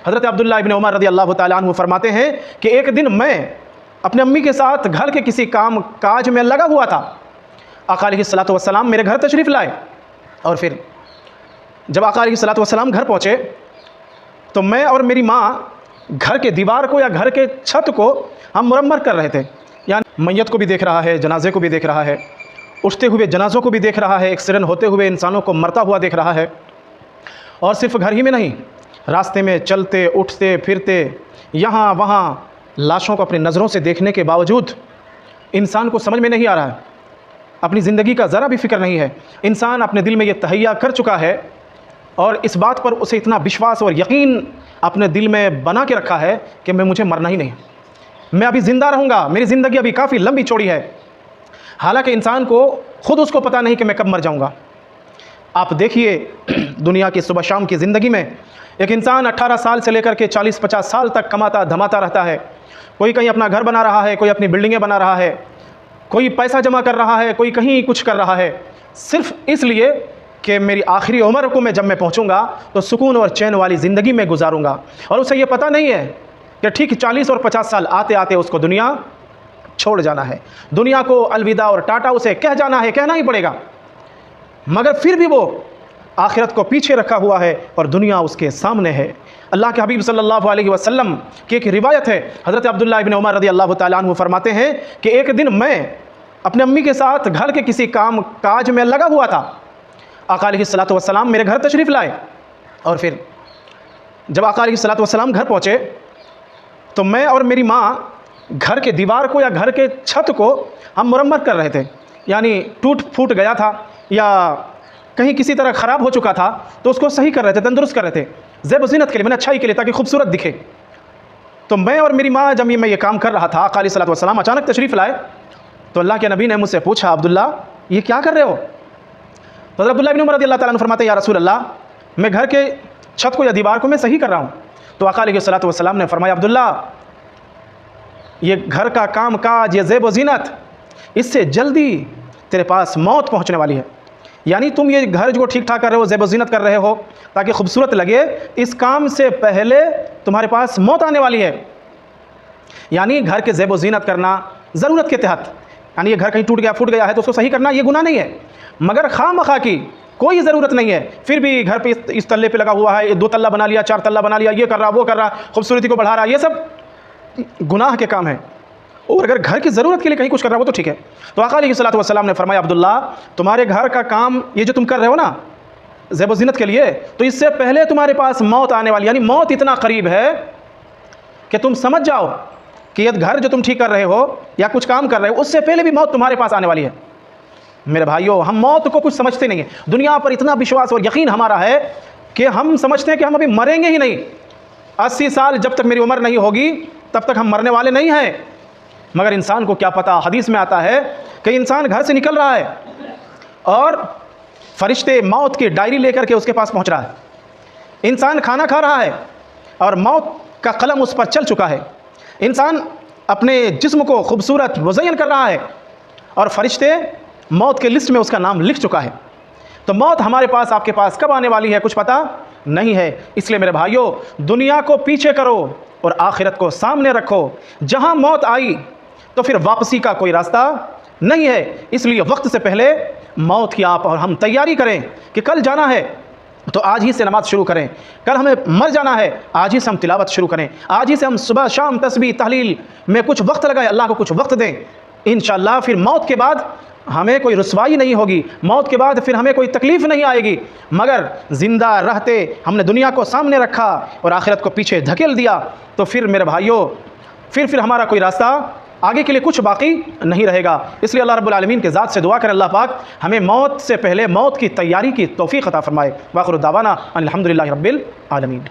हज़रत अब्दुल्लाह इब्न उमर रज़ियल्लाहु ताला अन्हु फरमाते हैं कि एक दिन मैं अपने अम्मी के साथ घर के किसी काम काज में लगा हुआ था। आका अलैहिस्सलातु वस्सलाम मेरे घर तशरीफ़ लाए और फिर जब आका अलैहिस्सलातु वस्सलाम घर पहुँचे तो मैं और मेरी माँ घर के दीवार को या घर के छत को हम मुरम्मत कर रहे थे। यानी मैयत को भी देख रहा है, जनाजे को भी देख रहा है, उठते हुए जनाज़ों को भी देख रहा है, एक्सीडेंट होते हुए इंसानों को मरता हुआ देख रहा है। और सिर्फ घर ही में नहीं, रास्ते में चलते उठते फिरते यहाँ वहाँ लाशों को अपनी नज़रों से देखने के बावजूद इंसान को समझ में नहीं आ रहा है, अपनी ज़िंदगी का ज़रा भी फ़िक्र नहीं है। इंसान अपने दिल में ये तहैया कर चुका है और इस बात पर उसे इतना विश्वास और यकीन अपने दिल में बना के रखा है कि मुझे मरना ही नहीं, मैं अभी ज़िंदा रहूँगा, मेरी ज़िंदगी अभी काफ़ी लंबी चौड़ी है। हालांकि इंसान को ख़ुद उसको पता नहीं कि मैं कब मर जाऊँगा। आप देखिए दुनिया की सुबह शाम की ज़िंदगी में एक इंसान 18 साल से लेकर के 40-50 साल तक कमाता धमाता रहता है। कोई कहीं अपना घर बना रहा है, कोई अपनी बिल्डिंगें बना रहा है, कोई पैसा जमा कर रहा है, कोई कहीं कुछ कर रहा है, सिर्फ इसलिए कि मेरी आखिरी उम्र को जब मैं पहुंचूंगा तो सुकून और चैन वाली ज़िंदगी में गुजारूंगा। और उसे ये पता नहीं है कि ठीक 40 और 50 साल आते आते उसको दुनिया छोड़ जाना है, दुनिया को अलविदा और टाटा उसे कह जाना है, कहना ही पड़ेगा। मगर फिर भी वो आखिरत को पीछे रखा हुआ है और दुनिया उसके सामने है। अल्लाह के हबीब सल्लल्लाहु अलैहि वसल्लम की एक रिवायत है, हज़रत अब्दुल्लाह इब्न उमर रज़ियल्लाहु ताला अन्हु फरमाते हैं कि एक दिन मैं अपने अम्मी के साथ घर के किसी काम काज में लगा हुआ था। आका अलैहिस्सलातु वस्सलाम मेरे घर तशरीफ़ लाए और फिर जब आका अलैहिस्सलातु वस्सलाम घर पहुँचे तो मैं और मेरी माँ घर के दीवार को या घर के छत को हम मुरम्मत कर रहे थे। यानी टूट फूट गया था या कहीं किसी तरह ख़राब हो चुका था तो उसको सही कर रहे थे, तंदुरुस्त कर रहे थे, ज़ेब ज़ीनत के लिए, मैंने अच्छाई के लिए, ताकि खूबसूरत दिखे। तो मैं और मेरी माँ जब मैं ये काम कर रहा था, आका अलैहिस्सलातु वस्सलाम अचानक तशरीफ़ लाए तो अल्लाह के नबी ने मुझसे पूछा, अब्दुल्ला ये क्या कर रहे हो? तो अब्दुल्लाह इब्न उमर रज़ियल्लाहु ताला अन्हु फरमाते हैं, या रसूल अल्लाह, मैं घर के छत को या दीवार को मैं सही कर रहा हूँ। तो आका अलैहिस्सलातु वस्सलाम ने फरमाया, अब्दुल्ला ये घर का काम काज, ये ज़ेब ज़ीनत, इससे जल्दी तेरे पास मौत पहुँचने वाली है। यानी तुम ये घर जो ठीक ठाक कर रहे हो, ज़ेब ज़ीनत कर रहे हो ताकि खूबसूरत लगे, इस काम से पहले तुम्हारे पास मौत आने वाली है। यानी घर के ज़ेब ज़ीनत करना ज़रूरत के तहत, यानी ये घर कहीं टूट गया फूट गया है तो उसको सही करना ये गुनाह नहीं है। मगर खामखा की कोई ज़रूरत नहीं है, फिर भी घर पे इस तल्ले पे लगा हुआ है, 2 तल्ला बना लिया, 4 तल्ला बना लिया, ये कर रहा वो कर रहा, खूबसूरती को बढ़ा रहा, ये सब गुनाह के काम है। और अगर घर की ज़रूरत के लिए कहीं कुछ कर रहा हो तो ठीक है। तो आका अलैहिस्सलातु वस्सलाम ने फरमाया, अब्दुल्ला तुम्हारे घर का काम ये जो तुम कर रहे हो ना ज़ेब ज़ीनत के लिए, तो इससे पहले तुम्हारे पास मौत आने वाली, यानी मौत इतना करीब है कि तुम समझ जाओ कि ये घर जो तुम ठीक कर रहे हो या कुछ काम कर रहे हो उससे पहले भी मौत तुम्हारे पास आने वाली है। मेरे भाइयों, हम मौत को कुछ समझते नहीं हैं। दुनिया पर इतना विश्वास और यकीन हमारा है कि हम समझते हैं कि हम अभी मरेंगे ही नहीं, 80 साल जब तक मेरी उम्र नहीं होगी तब तक हम मरने वाले नहीं हैं। मगर इंसान को क्या पता, हदीस में आता है कि इंसान घर से निकल रहा है और फरिश्ते मौत की डायरी लेकर के उसके पास पहुंच रहा है। इंसान खाना खा रहा है और मौत का कलम उस पर चल चुका है। इंसान अपने जिस्म को खूबसूरत मुज़य्यन कर रहा है और फरिश्ते मौत के लिस्ट में उसका नाम लिख चुका है। तो मौत हमारे पास, आपके पास कब आने वाली है कुछ पता नहीं है। इसलिए मेरे भाइयों, दुनिया को पीछे करो और आखिरत को सामने रखो। जहां मौत आई तो फिर वापसी का कोई रास्ता नहीं है। इसलिए वक्त से पहले मौत की आप और हम तैयारी करें कि कल जाना है तो आज ही से नमाज शुरू करें, कल हमें मर जाना है आज ही से हम तिलावत शुरू करें, आज ही से हम सुबह शाम तस्बीह तहलील में कुछ वक्त लगाएं, अल्लाह को कुछ वक्त दें। इंशाअल्लाह फिर मौत के बाद हमें कोई रुसवाई नहीं होगी, मौत के बाद फिर हमें कोई तकलीफ़ नहीं आएगी। मगर ज़िंदा रहते हमने दुनिया को सामने रखा और आखिरत को पीछे धकेल दिया तो फिर मेरे भाइयों फिर हमारा कोई रास्ता आगे के लिए कुछ बाकी नहीं रहेगा। इसलिए अल्लाह रब्बुल आलमीन के ज़ात से दुआ करें, अल्लाह पाक हमें मौत से पहले मौत की तैयारी की तौफ़ीक़ अता फ़रमाए। वाखिर दावाना अनिल हम्दुलिल्लाहि रब्बिल आलमीन।